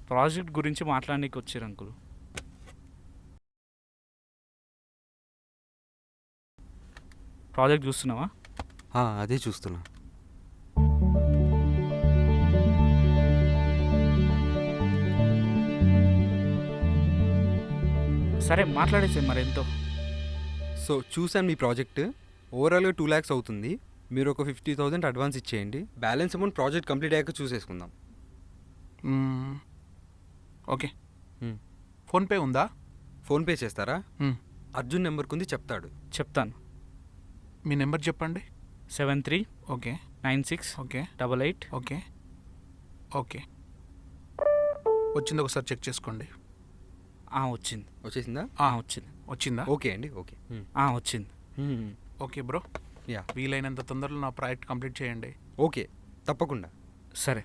Project గురించి మాట్లాడడానికి వచ్చారు అంకుల్. ప్రాజెక్ట్ చూస్తున్నావా? అదే చూస్తున్నా. సరే మాట్లాడేసే మరి ఎంతో. సో చూసాను మీ ప్రాజెక్ట్. ఓవరాల్గా 2 lakhs అవుతుంది. మీరు ఒక 50,000 అడ్వాన్స్ ఇచ్చేయండి. బ్యాలెన్స్ అమౌంట్ ప్రాజెక్ట్ కంప్లీట్ అయ్యాక చూసేసుకుందాం. ఓకే. ఫోన్పే ఉందా? ఫోన్పే చేస్తారా? మ్మ్. అర్జున్ నెంబర్కి ఉంది, చెప్తాడు. చెప్తాను. మీ నెంబర్ చెప్పండి. 7396 ఓకే. ఓకే. 88. ఓకే. ఓకే. వచ్చింది, ఒకసారి చెక్ చేసుకోండి. వచ్చింది. వచ్చేసిందా? వచ్చింది. వచ్చిందా? ఓకే అండి, ఓకే. వచ్చింది. Okay bro. యా, వీలైనంత తొందరలో నా ప్రాజెక్ట్ కంప్లీట్ చేయండి. ఓకే, తప్పకుండా. సరే.